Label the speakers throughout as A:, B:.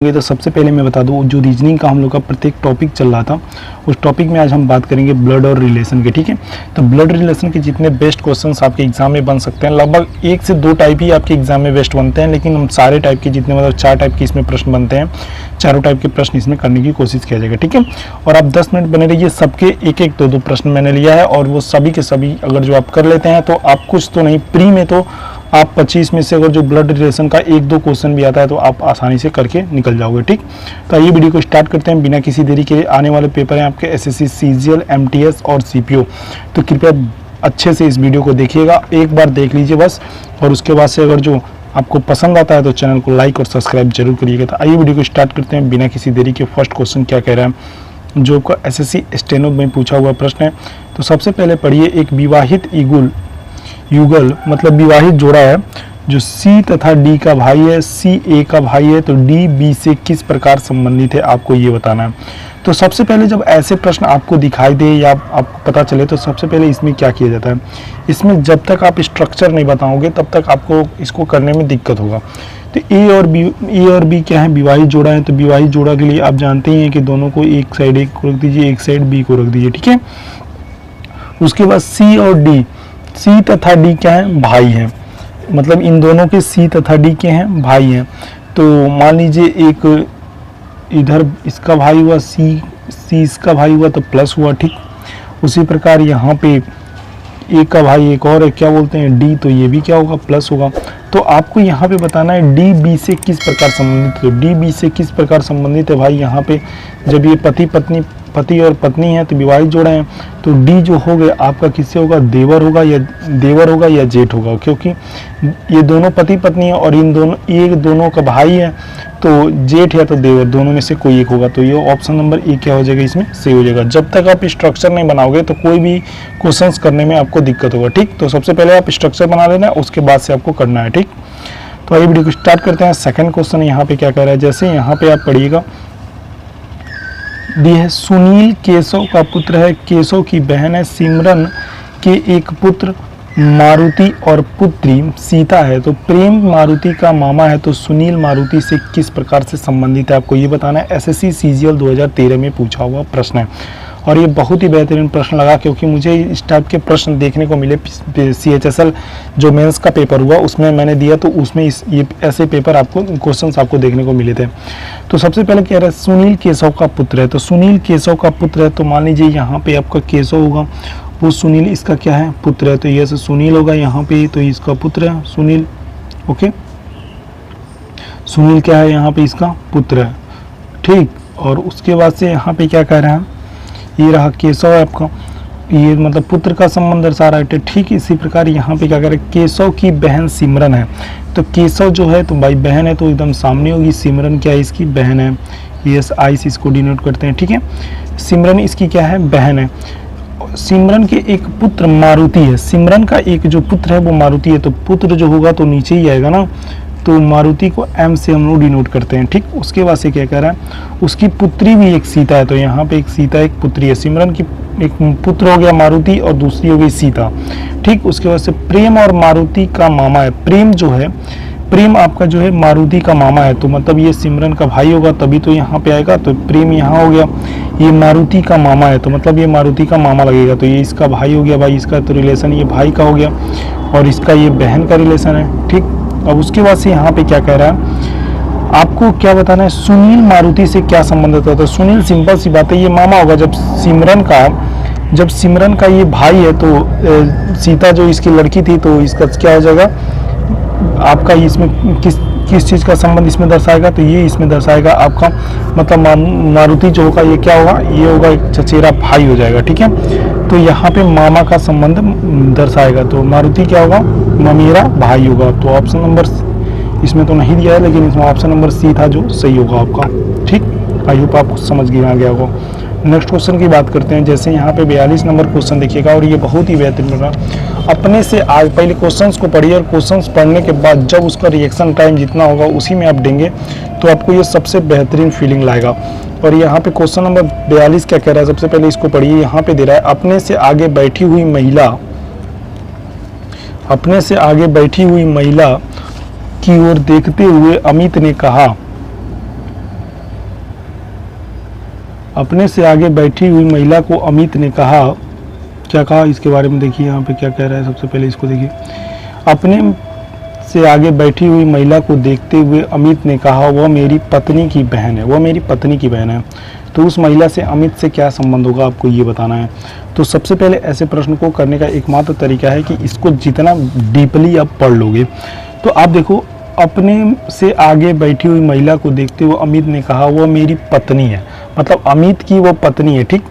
A: तो सबसे पहले मैं बता दूं, जो रीजनिंग का हम लोग का प्रत्येक टॉपिक चल रहा था, उस टॉपिक में आज हम बात करेंगे ब्लड और रिलेशन के। ठीक है, तो ब्लड रिलेशन के जितने बेस्ट क्वेश्चंस आपके एग्जाम में बन सकते हैं, लगभग 1 से 2 टाइप ही आपके एग्जाम में बेस्ट बनते हैं, लेकिन हम सारे टाइप के जितने मतलब 4 टाइप के इसमें प्रश्न बनते हैं, चारों टाइप के प्रश्न इसमें करने की कोशिश किया जाएगा। ठीक है, और आप 10 मिनट बने रहिए। सबके एक एक 2-2 प्रश्न मैंने लिया है, और वो सभी के सभी अगर जो आप कर लेते हैं तो आप कुछ तो नहीं, प्री में तो आप 25 में से अगर जो ब्लड रिलेशन का 1-2 क्वेश्चन भी आता है तो आप आसानी से करके निकल जाओगे। ठीक, तो आइए वीडियो को स्टार्ट करते हैं बिना किसी देरी के। आने वाले पेपर हैं आपके एसएससी, सीजीएल, एमटीएस और सीपीओ, तो कृपया अच्छे से इस वीडियो को देखिएगा, एक बार देख लीजिए बस, और उसके बाद से अगर जो आपको पसंद आता है तो चैनल को लाइक और सब्सक्राइब जरूर करिएगा। तो आइए वीडियो को स्टार्ट करते हैं बिना किसी देरी के। फर्स्ट क्वेश्चन क्या कह रहा है, जो आपका एसएससी स्टेनो में पूछा हुआ प्रश्न है। तो सबसे पहले पढ़िए, एक विवाहित युगल मतलब विवाहित जोड़ा है, जो सी तथा डी का भाई है, सी ए का भाई है, तो डी बी से किस प्रकार संबंधित है, आपको ये बताना है। तो सबसे पहले जब ऐसे प्रश्न आपको दिखाई दे या आपको पता चले, तो सबसे पहले इसमें क्या किया जाता है, इसमें जब तक आप स्ट्रक्चर नहीं बताओगे तब तक आपको इसको करने में दिक्कत होगा। तो ए और बी क्या है, विवाहित जोड़ा है, तो विवाहित जोड़ा के लिए आप जानते ही हैं कि दोनों को एक साइड ए को रख दीजिए, एक साइड बी को रख दीजिए। ठीक है, उसके बाद सी और डी, सी तथा डी क्या है, भाई हैं, मतलब इन दोनों के सी तथा डी के हैं, भाई हैं। तो मान लीजिए एक इधर इसका भाई हुआ सी इसका भाई हुआ तो प्लस हुआ। ठीक, उसी प्रकार यहाँ पे ए का भाई एक और है, क्या बोलते हैं, डी, तो ये भी क्या होगा, प्लस होगा। तो आपको यहाँ पे बताना है डी बी से किस प्रकार संबंधित है। तो डी बी से किस प्रकार संबंधित है भाई, यहाँ पे जब ये पति और पत्नी है तो विवाहित जोड़ा है, तो डी जो हो गया आपका किससे होगा, देवर होगा या जेठ होगा, क्योंकि ये दोनों पति पत्नी है और इन दोनों का भाई है, तो जेठ या तो देवर दोनों में से कोई एक होगा। तो ये ऑप्शन नंबर ए क्या हो जाएगा, इसमें सही हो जाएगा। जब तक आप स्ट्रक्चर नहीं बनाओगे तो कोई भी क्वेश्चंस करने में आपको दिक्कत होगा। ठीक, तो सबसे पहले आप स्ट्रक्चर बना लेना, उसके बाद से आपको करना है। ठीक, तो आइए वीडियो को स्टार्ट करते हैं। सेकंड क्वेश्चन यहाँ पे क्या कह रहा है, जैसे यहाँ पे आप पढ़िएगा, दी है सुनील केशव का पुत्र है, केशव की बहन है, सिमरन के एक पुत्र मारुति और पुत्री सीता है, तो प्रेम मारुति का मामा है, तो सुनील मारुति से किस प्रकार से संबंधित है, आपको ये बताना है। एसएससी सीजीएल 2013 में पूछा हुआ प्रश्न है, और ये बहुत ही बेहतरीन प्रश्न लगा, क्योंकि मुझे इस टाइप के प्रश्न देखने को मिले। CHSL जो मेंस का पेपर हुआ उसमें मैंने दिया, तो उसमें ये ऐसे पेपर आपको क्वेश्चंस आपको देखने को मिले थे। तो सबसे पहले कह रहा है सुनील केशव का पुत्र है, तो सुनील केशव का पुत्र है, तो मान लीजिए यहाँ पे आपका केशव होगा, वो सुनील इसका क्या है, पुत्र है, तो ये सुनील होगा यहाँ पे, तो इसका पुत्र है सुनील। ओके, सुनील क्या है, यहाँ पे इसका पुत्र है। ठीक, और उसके बाद से यहाँ पे क्या कह रहा है, ये रहा केशव है आपका, ये मतलब पुत्र का संबंध दर्शा रहा है। ठीक, इसी प्रकार यहाँ पे क्या कह रहा है, केशव की बहन सिमरन है, तो केशव जो है तो भाई बहन है, तो एकदम सामने होगी, सिमरन क्या है, इसकी बहन है, यस आई से इसको डिनोट करते हैं। ठीक है, सिमरन इसकी क्या है, बहन है। सिमरन के एक पुत्र मारुति है, सिमरन का एक जो पुत्र है वो मारुति है, तो पुत्र जो होगा तो नीचे ही आएगा ना, तो मारुति को एम से हम लोग डिनोट करते हैं। ठीक, उसके बाद से क्या कह रहा है, उसकी पुत्री भी एक सीता है, तो यहाँ पे एक सीता एक पुत्री है, सिमरन की एक पुत्र हो गया मारुति और दूसरी हो गई सीता। ठीक, उसके बाद से प्रेम और मारुति का मामा है, प्रेम जो है, प्रेम आपका जो है मारुति का मामा है, तो मतलब ये सिमरन का भाई होगा तभी तो यहाँ पे आएगा, तो प्रेम यहाँ हो गया, ये मारुति का मामा है, तो मतलब ये मारुति का मामा लगेगा, तो ये इसका भाई हो गया, भाई इसका तो रिलेशन ये भाई का हो गया, और इसका ये बहन का रिलेशन है। ठीक, अब उसके बाद से यहाँ पे क्या कह रहा है, आपको क्या बताना है, सुनील मारुति से क्या संबंध होता है, तो सुनील सिंपल सी बात है, ये मामा होगा। जब सिमरन का ये भाई है, तो सीता जो इसकी लड़की थी, तो इसका क्या हो जाएगा आपका, इसमें किस चीज़ का संबंध इसमें दर्शाएगा, तो ये इसमें दर्शाएगा आपका, मतलब मारुति जो होगा ये क्या होगा, ये होगा एक चचेरा भाई हो जाएगा। ठीक है, तो यहाँ पे मामा का संबंध दर्शाएगा, तो मारुति क्या होगा, ममेरा भाई होगा। तो ऑप्शन नंबर इसमें तो नहीं दिया है, लेकिन इसमें ऑप्शन नंबर सी था जो सही होगा आपका। ठीक, आई होप आपको समझ आ गया होगा। नेक्स्ट क्वेश्चन की बात करते हैं, जैसे यहाँ पे 42 नंबर क्वेश्चन देखिएगा, और ये बहुत ही बेहतरीन होगा। अपने से आज पहले क्वेश्चंस को पढ़िए, और क्वेश्चंस पढ़ने के बाद जब उसका रिएक्शन टाइम जितना होगा उसी में आप देंगे, तो आपको ये सबसे बेहतरीन फीलिंग लाएगा। और यहाँ पे क्वेश्चन नंबर 42 क्या कह रहा है, सबसे पहले इसको पढ़िए। यहाँ पे दे रहा है, अपने से आगे बैठी हुई महिला की ओर देखते हुए अमित ने कहा, अपने से आगे बैठी हुई महिला को अमित ने कहा, क्या कहा इसके बारे में देखिए यहाँ पे क्या कह रहा है। सबसे पहले इसको देखिए, अपने से आगे बैठी हुई महिला को देखते हुए अमित ने कहा, वह मेरी पत्नी की बहन है, वह मेरी पत्नी की बहन है। तो उस महिला से अमित से क्या संबंध होगा, आपको ये बताना है। तो सबसे पहले ऐसे प्रश्न को करने का एकमात्र तरीका है कि इसको जितना डीपली आप पढ़ लोगे। तो आप देखो, अपने से आगे बैठी हुई महिला को देखते हुए अमित ने कहा, वह मेरी पत्नी है, मतलब अमित की वो पत्नी है, ठीक,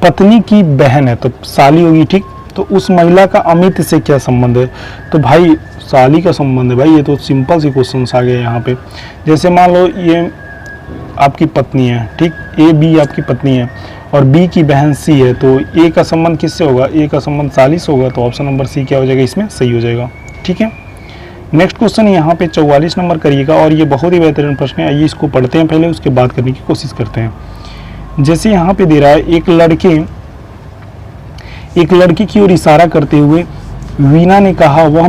A: पत्नी की बहन है तो साली होगी, ठीक। तो उस महिला का अमित से क्या संबंध है, तो भाई साली का संबंध है भाई। ये तो सिंपल सी क्वेश्चन आ गए यहाँ पे। जैसे मान लो ये आपकी पत्नी है, ठीक, ए बी आपकी पत्नी है और बी की बहन सी है, तो ए का संबंध किससे होगा, ए का संबंध साली से होगा। तो ऑप्शन नंबर सी क्या हो जाएगा, इसमें सही हो जाएगा, ठीक है। नेक्स्ट क्वेश्चन यहाँ पे 44 नंबर करिएगा और ये बहुत ही बेहतरीन प्रश्न है। आइए इसको पढ़ते हैं पहले, उसके बाद करने की कोशिश करते हैं। जैसे यहाँ पे दे रहा है, एक लड़के की ओर इशारा करते हुए वीना ने कहा, वो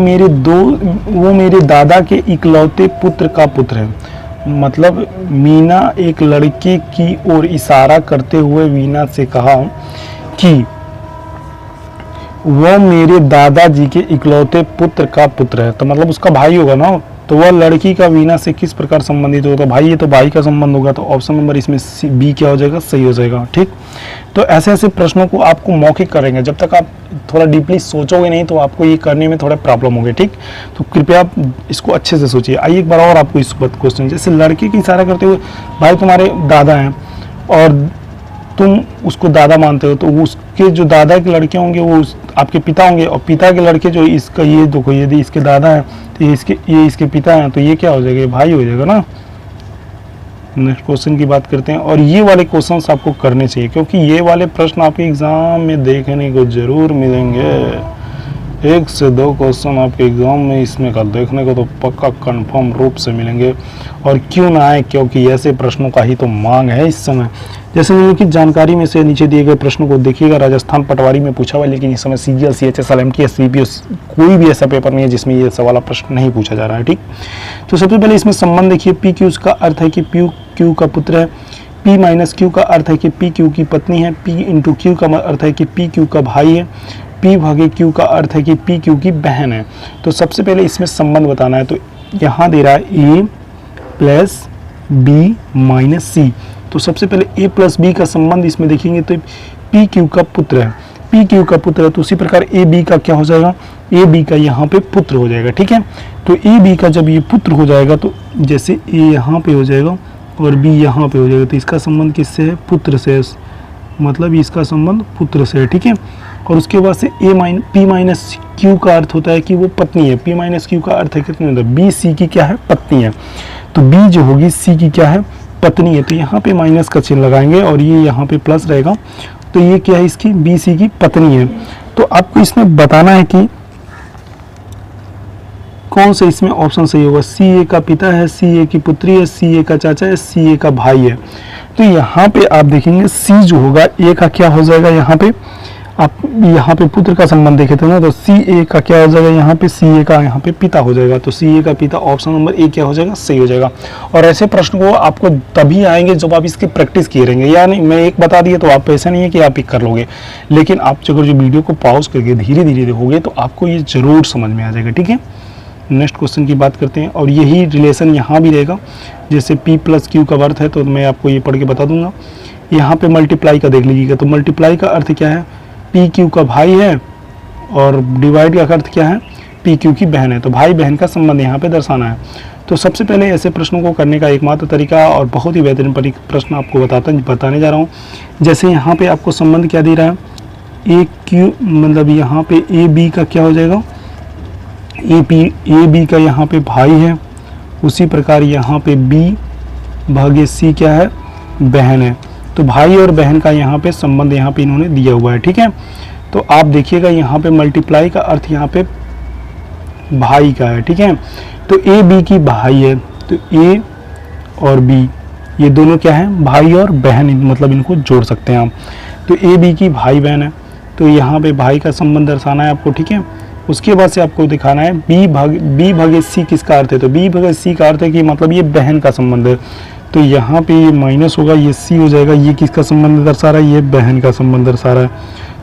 A: मेरे दादा के इकलौते पुत्र का पुत्र है। मतलब मीना एक लड़के की ओर इशारा करते हुए वीना से कहा कि वह मेरे दादाजी के इकलौते पुत्र का पुत्र है, तो मतलब उसका भाई होगा ना। तो वह लड़की का वीना से किस प्रकार संबंधित होगा, तो भाई ये तो भाई का संबंध होगा। तो ऑप्शन नंबर इसमें बी क्या हो जाएगा, सही हो जाएगा, ठीक। तो ऐसे ऐसे प्रश्नों को आपको मौखिक करेंगे, जब तक आप थोड़ा डीपली सोचोगे नहीं तो आपको ये करने में थोड़ा प्रॉब्लम होगी, ठीक। तो कृपया आप इसको अच्छे से सोचिए। आइए एक बार और आपको इस क्वेश्चन, जैसे लड़के की इशारा करते हुए, भाई तुम्हारे दादा हैं और तुम उसको दादा मानते हो, तो उसके जो दादा के लड़के होंगे वो आपके पिता होंगे, और पिता के लड़के जो इसका, ये देखो यदि इसके दादा हैं तो ये इसके पिता हैं, तो ये क्या हो जाएगा, भाई हो जाएगा ना। नेक्स्ट क्वेश्चन की बात करते हैं, और ये वाले क्वेश्चंस आपको करने चाहिए क्योंकि ये वाले प्रश्न आपके एग्जाम में देखने को जरूर मिलेंगे। 1 से 2 क्वेश्चन आपके एग्जाम में इसमें का देखने को तो पक्का कंफर्म रूप से मिलेंगे, और क्यों ना आए, क्योंकि ऐसे प्रश्नों का ही तो मांग है इस समय। जैसे निम्नलिखित जानकारी में से नीचे दिए गए प्रश्नों को देखिएगा। राजस्थान पटवारी में पूछा हुआ है, लेकिन इस समय CGL, CHS, LMT, CPO कोई भी ऐसा पेपर नहीं है जिसमें ये सवाल प्रश्न नहीं पूछा जा रहा है, ठीक। तो सबसे पहले इसमें संबंध देखिए, पी क्यू का अर्थ है कि पी क्यू का पुत्र है, पी माइनस क्यू का अर्थ है कि पी क्यू की पत्नी है, पी इंटू क्यू का अर्थ है कि पी क्यू का भाई है, पी भागे क्यू का अर्थ है कि पी क्यू की बहन है। तो सबसे पहले इसमें संबंध बताना है। तो यहाँ दे रहा है ए प्लस बी माइनस सी। तो सबसे पहले ए प्लस बी का संबंध इसमें देखेंगे तो पी क्यू का पुत्र है, पी क्यू का पुत्र है, तो उसी प्रकार ए बी का क्या हो जाएगा, ए बी का यहाँ पे पुत्र हो जाएगा, ठीक है। तो ए बी का जब ये पुत्र हो जाएगा तो जैसे ए यहाँ पे हो जाएगा और बी यहाँ पे हो जाएगा, तो इसका संबंध किससे है, पुत्र से, मतलब इसका संबंध पुत्र से है, ठीक है। और उसके बाद से पी माइनस क्यू का अर्थ होता है कि वो पत्नी है, पी माइनस क्यू का अर्थ है कितनी होता है, बी सी की क्या है, पत्नी है। तो बी जो होगी सी की क्या है, पत्नी है। तो यहाँ पे माइनस का चिन्ह लगाएंगे और ये यहाँ पे प्लस रहेगा, तो ये क्या है, इसकी बी सी की पत्नी है। तो आपको इसमें बताना है कि कौन सा इसमें ऑप्शन सही होगा। सी ए का पिता है, सी ए की पुत्री है, सी ए का चाचा है, सी ए का भाई है। तो यहाँ पे आप देखेंगे सी जो होगा, ए का क्या हो जाएगा, यहाँ पे आप यहाँ पे पुत्र का संबंध देखे थे ना, तो सी ए का क्या हो जाएगा, यहाँ पे सी ए का यहाँ पे पिता हो जाएगा। तो सी ए का पिता ऑप्शन नंबर ए क्या हो जाएगा, सही हो जाएगा। और ऐसे प्रश्न को आपको तभी आएंगे जब आप इसकी प्रैक्टिस किए रहेंगे, यानी मैं एक बता दिए तो आप ऐसा नहीं है कि आप पिक कर लोगे, लेकिन आप अगर जो वीडियो को पॉज करके धीरे धीरे देखोगे तो आपको ये जरूर समझ में आ जाएगा, ठीक है। नेक्स्ट क्वेश्चन की बात करते हैं, और यही रिलेशन यहाँ भी रहेगा। जैसे P प्लस क्यू का अर्थ है तो मैं आपको ये पढ़ के बता दूंगा। यहाँ पे मल्टीप्लाई का देख लीजिएगा, तो मल्टीप्लाई का अर्थ क्या है, पी क्यू का भाई है, और डिवाइड का अर्थ क्या है, पी क्यू की बहन है। तो भाई बहन का संबंध यहाँ पे दर्शाना है। तो सबसे पहले ऐसे प्रश्नों को करने का एकमात्र तरीका और बहुत ही बेहतरीन प्रश्न आपको बताने जा रहा हूँ। जैसे यहाँ पे आपको संबंध क्या दे रहा है, ए क्यू, मतलब यहाँ पे ए बी का क्या हो जाएगा, ए बी का यहाँ पे भाई है, उसी प्रकार यहाँ पे बी भागे सी क्या है, बहन है। तो भाई और बहन का यहाँ पे संबंध यहाँ पे इन्होंने दिया हुआ है, ठीक है। तो आप देखिएगा यहाँ पे मल्टीप्लाई का अर्थ यहाँ पे भाई का है, ठीक है। तो ए बी की भाई है, तो ए और बी ये दोनों क्या है, भाई और बहन, मतलब इनको जोड़ सकते हैं आप। तो ए बी की भाई बहन है, तो यहाँ पे भाई का संबंध दर्शाना है आपको, ठीक है। उसके बाद से आपको दिखाना है बी भागे सी किसका अर्थ है, तो बी भागे सी का अर्थ है कि मतलब ये बहन का संबंध है। तो यहाँ पे ये माइनस होगा, ये सी हो जाएगा। ये किसका संबंध दर्शा रहा है? ये बहन का संबंध दर्शा रहा है।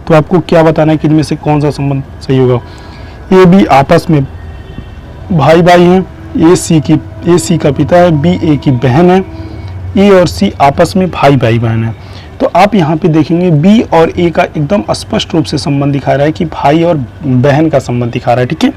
A: तो आपको क्या बताना है कि इनमें से कौन सा संबंध सही होगा? ए बी आपस में भाई भाई हैं, ए सी का पिता है, बी ए की बहन है, ए और सी आपस में भाई बहन है। तो आप यहाँ पे देखेंगे बी और ए का एकदम स्पष्ट रूप से संबंध दिखा रहा है कि भाई और बहन का संबंध दिखा रहा है, ठीक है।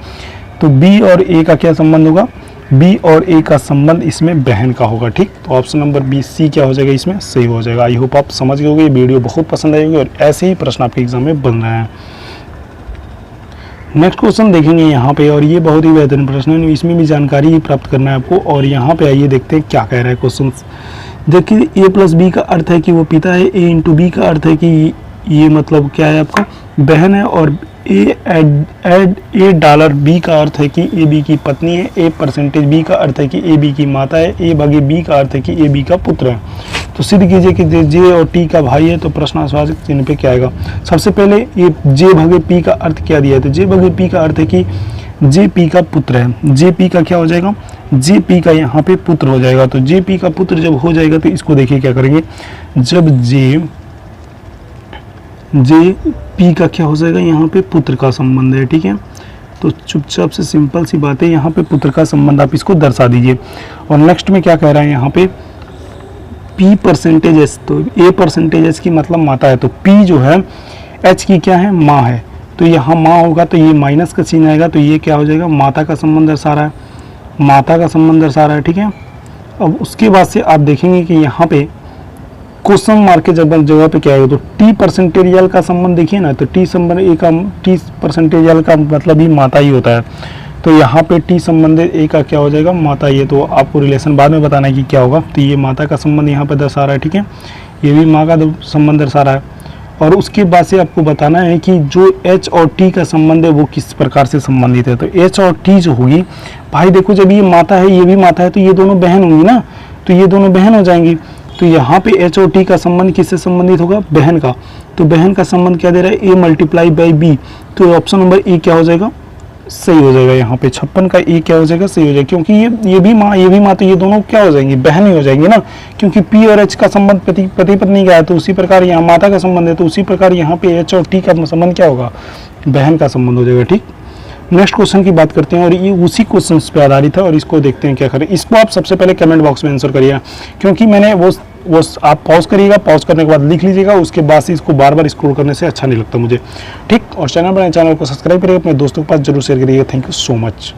A: तो बी और ए का क्या संबंध होगा? बी और ए का संबंध इसमें बहन का होगा, ठीक। तो ऑप्शन नंबर बी सी क्या हो जाएगा? इसमें सही हो जाएगा। आई होप आप समझ गए होंगे। ये वीडियो बहुत पसंद आएगी और ऐसे ही प्रश्न आपके एग्जाम में बन रहे हैं। नेक्स्ट क्वेश्चन देखेंगे यहाँ पे, और ये बहुत ही बेहतरीन प्रश्न है, इसमें भी जानकारी प्राप्त करना है आपको। और यहाँ पे आइए देखते हैं क्या कह रहा है क्वेश्चन। देखिए ए प्लस बी का अर्थ है कि वो पिता है, ए इंटू बी का अर्थ है कि ये मतलब क्या है आपका बहन है, और ए डॉलर बी का अर्थ है कि ए बी की पत्नी है, ए परसेंटेज बी का अर्थ है कि ए बी की माता है, ए भागे बी का अर्थ है कि ए बी का पुत्र है। तो सिद्ध कीजिए कि जे और टी का भाई है। तो प्रश्नार्थवाचक चिन्ह पे क्या आएगा? सबसे पहले ये जे भागे पी का अर्थ क्या दिया है? तो जे भागे पी का अर्थ है कि जे पी का पुत्र है। जे पी का क्या हो जाएगा? जे पी का यहाँ पे पुत्र हो जाएगा। तो जे पी का पुत्र जब हो जाएगा तो इसको देखिए क्या करेंगे। जब जे पी का क्या हो जाएगा? यहाँ पे पुत्र का संबंध है, ठीक है। तो चुपचाप से सिंपल सी बात है, यहाँ पे पुत्र का संबंध आप इसको दर्शा दीजिए। और नेक्स्ट में क्या कह रहा है यहाँ पे? P percentage H. तो ए परसेंटेज एच की मतलब माता है, तो पी जो है एच की क्या है? माँ है। तो यहाँ माँ होगा तो ये माइनस का चिन्ह आएगा, तो ये क्या हो जाएगा? माता का संबंध दर्शा रहा है, माता का संबंध दर्शा रहा है, ठीक है। अब उसके बाद से आप देखेंगे कि यहाँ पे क्वेश्चन मार्क के जगह पे क्या है? तो टी परसेंटेरियल का संबंध देखिए ना, तो टी संबंध ए का, टी परसेंटेरियल का मतलब ही माता ही होता है। तो यहाँ पे टी संबंध ए का क्या हो जाएगा? माता ही है। तो आपको रिलेशन बाद में बताना है कि क्या होगा। तो ये माता का संबंध यहाँ पे दर्शा रहा है, ठीक है। ये भी माँ का संबंध दर्शा रहा है। और उसके बाद से आपको बताना है कि जो एच और टी का संबंध है वो किस प्रकार से संबंधित है। तो एच और टी जो होगी, भाई देखो जब ये माता है ये भी माता है तो ये दोनों बहन होंगी ना, तो ये दोनों बहन हो जाएंगी। तो यहाँ पे एच और टी का संबंध किससे संबंधित होगा? बहन का। तो बहन का संबंध क्या दे रहा है? A multiply by B. तो ऑप्शन नंबर ए क्या हो जाएगा? सही हो जाएगा। यहाँ पे 56 का ए क्या हो जाएगा? सही हो जाएगा, क्योंकि ये भी माँ तो ये दोनों क्या हो जाएंगी? बहन ही हो जाएंगी ना, क्योंकि पी और एच का संबंध पति पत्नी का है। तो उसी प्रकार यहाँ माता का संबंध है, तो उसी प्रकार यहाँ पे एच और टी का संबंध क्या होगा? बहन का संबंध हो जाएगा, ठीक। नेक्स्ट क्वेश्चन की बात करते हैं, और ये उसी क्वेश्चन पे आधारित है, और इसको देखते हैं क्या करें। इसको आप सबसे पहले कमेंट बॉक्स में आंसर करिएगा, क्योंकि मैंने वो आप पॉज करिएगा, पॉज करने के बाद लिख लीजिएगा। उसके बाद से इसको बार बार स्क्रॉल करने से अच्छा नहीं लगता मुझे, ठीक। और चैनल को सब्सक्राइब करिएगा, अपने दोस्तों के पास जरूर शेयर करिएगा। Thank you so much.